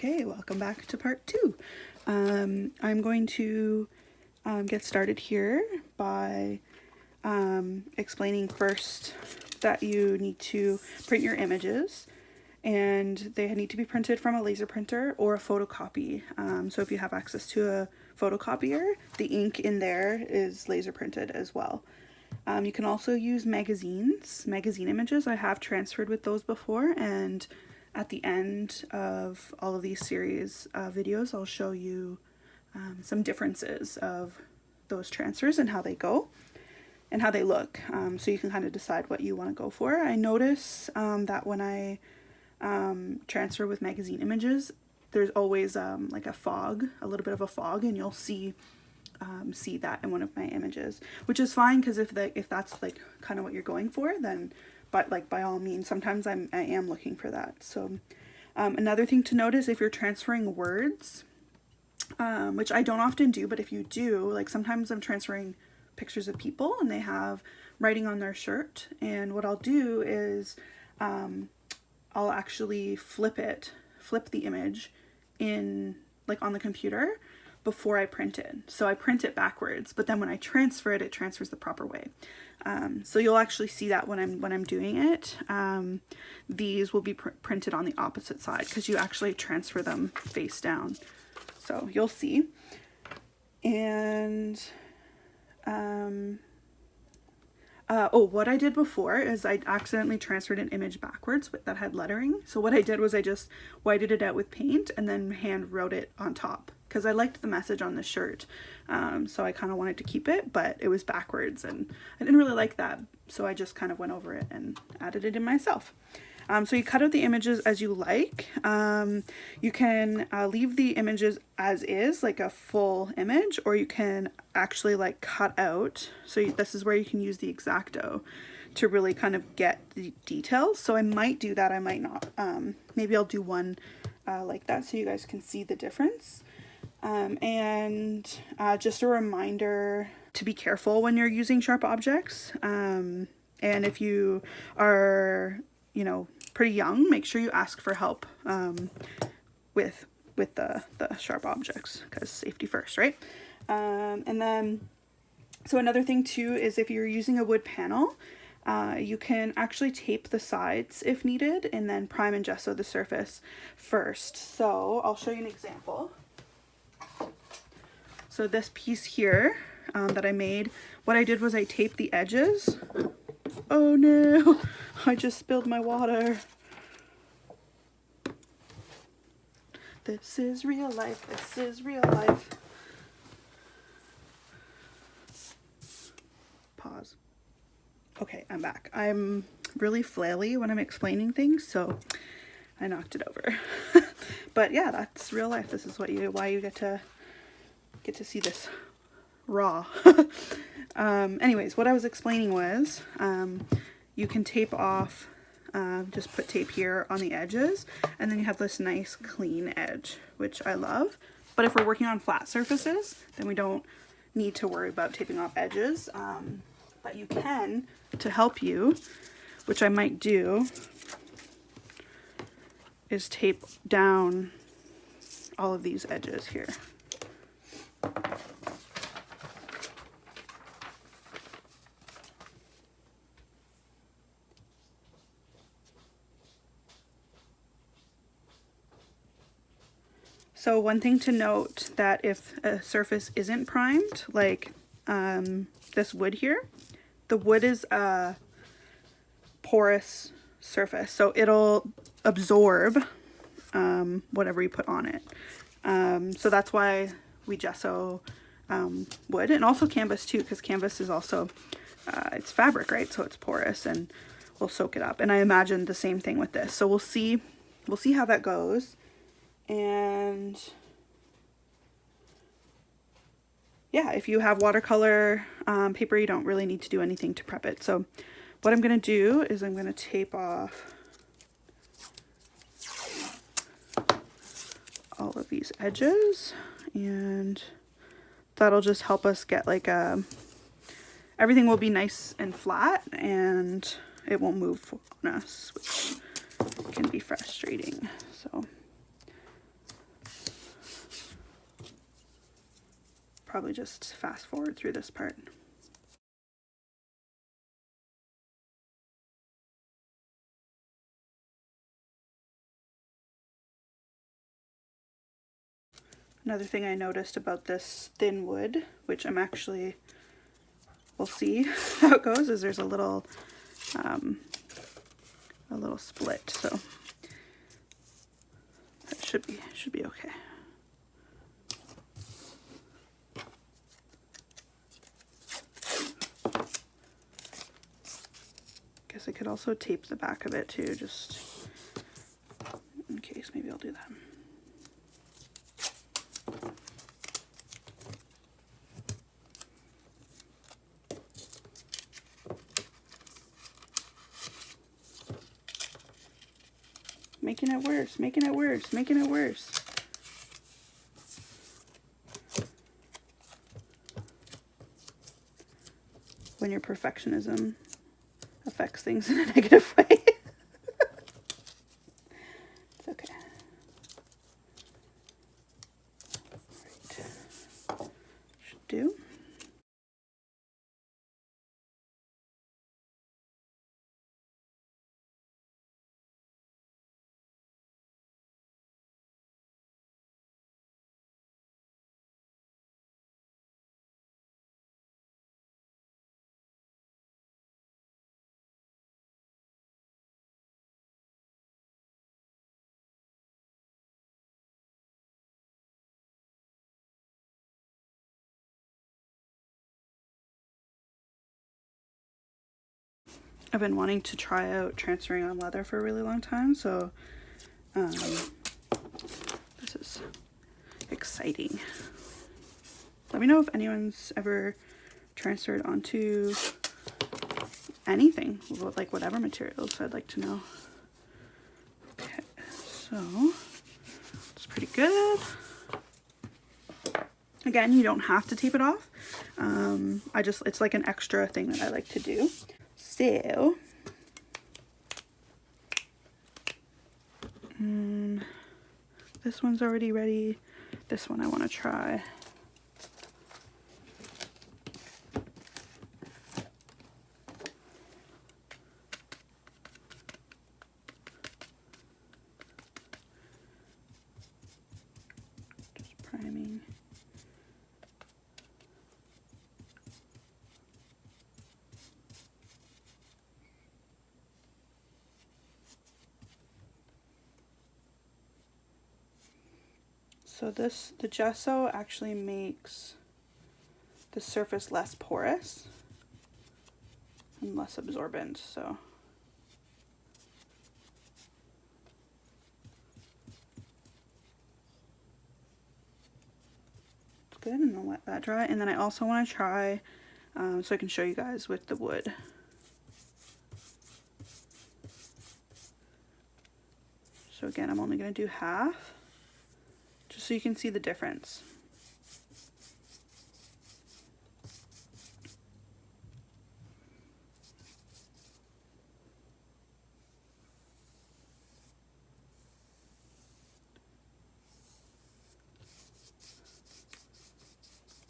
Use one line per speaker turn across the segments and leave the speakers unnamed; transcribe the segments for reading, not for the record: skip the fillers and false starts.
Okay, welcome back to part 2. I'm going to get started here by explaining first that you need to print your images, and they need to be printed from a laser printer or a photocopy. So if you have access to a photocopier, the ink in there is laser printed as well. You can also use magazine images. I have transferred with those before, and at the end of all of these series videos, I'll show you some differences of those transfers and how they go and how they look, so you can kind of decide what you want to go for. I notice that when I transfer with magazine images, there's always like a fog, a little bit of a fog, and you'll see that in one of my images, which is fine, because if that's like kind of what you're going for, then by all means, sometimes I am looking for that. So another thing to notice, if you're transferring words, which I don't often do, but if you do, like sometimes I'm transferring pictures of people and they have writing on their shirt, and what I'll do is I'll actually flip the image in, like, on the computer before I print it. So I print it backwards, but then when I transfer it, it transfers the proper way. So you'll actually see that when I'm doing it. These will be printed on the opposite side, because you actually transfer them face down. So you'll see. And what I did before is I accidentally transferred an image backwards that had lettering. So what I did was I just whited it out with paint and then hand wrote it on top, because I liked the message on the shirt. So I kind of wanted to keep it, but it was backwards and I didn't really like that. So I just kind of went over it and added it in myself. So you cut out the images as you like. You can leave the images as is, like a full image, or you can actually like cut out. So this is where you can use the X-Acto to really kind of get the details. So I might do that, I might not. Maybe I'll do one like that so you guys can see the difference. And just a reminder to be careful when you're using sharp objects. And if you are, you know, pretty young, make sure you ask for help with the sharp objects, because safety first, right? And then, so another thing too is if you're using a wood panel, you can actually tape the sides if needed, and then prime and gesso the surface first. So I'll show you an example. So this piece here that I made, what I did was I taped the edges. Oh no, I just spilled my water. This is real life, this is real life. Pause. Okay, I'm back. I'm really flaily when I'm explaining things, so I knocked it over. But yeah, that's real life. This is why you get to see this raw. Anyways, what I was explaining was you can tape off, just put tape here on the edges, and then you have this nice clean edge, which I love. But if we're working on flat surfaces, then we don't need to worry about taping off edges. But you can, to help you, which I might do, is tape down all of these edges here. So one thing to note, that if a surface isn't primed, like this wood here, the wood is a porous surface, so it'll absorb whatever you put on it. So that's why we gesso wood, and also canvas too, because canvas is also, it's fabric, right? So it's porous and will soak it up. And I imagine the same thing with this. So we'll see how that goes. And yeah, if you have watercolor paper, you don't really need to do anything to prep it. So what I'm going to do is I'm going to tape off all of these edges, and that'll just help us get like everything will be nice and flat, and it won't move on us, which can be frustrating. So probably just fast forward through this part. Another thing I noticed about this thin wood, which I'm actually, we'll see how it goes, is there's a little split, so that should be okay. Guess I could also tape the back of it too, just in case. Maybe I'll do that. Making it worse, making it worse, making it worse. When your perfectionism affects things in a negative way. It's okay. Right. Should do. I've been wanting to try out transferring on leather for a really long time, so this is exciting. Let me know if anyone's ever transferred onto anything, like whatever materials. I'd like to know. Okay, so it's pretty good. Again, you don't have to tape it off. It's like an extra thing that I like to do. So, this one's already ready. This one I want to try. Just priming. So the gesso actually makes the surface less porous and less absorbent, so it's good. And I'll let that dry. And then I also want to try, so I can show you guys with the wood. So again, I'm only going to do half, just so you can see the difference.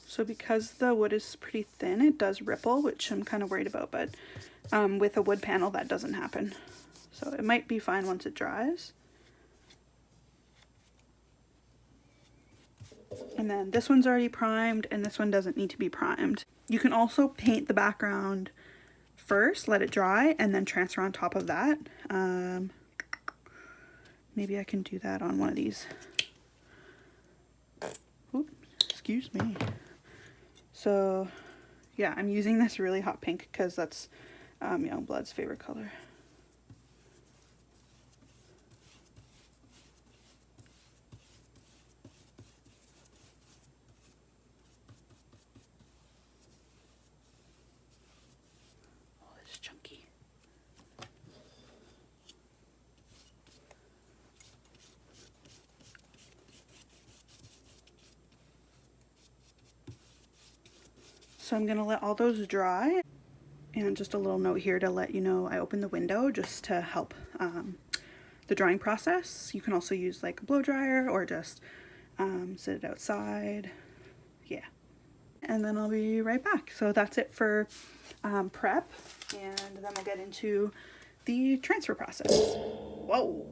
So because the wood is pretty thin, it does ripple, which I'm kind of worried about, but with a wood panel that doesn't happen. So it might be fine once it dries. And then this one's already primed and this one doesn't need to be primed. You can also paint the background first, let it dry, and then transfer on top of that. Maybe I can do that on one of these. Oops, excuse me. So yeah, I'm using this really hot pink because that's Youngblood's favorite color. Oh, it's chunky. So I'm gonna let all those dry. And just a little note here to let you know I opened the window just to help the drying process. You can also use like a blow dryer or just sit it outside. Yeah. and then I'll be right back. So that's it for prep, and then we'll get into the transfer process. Whoa.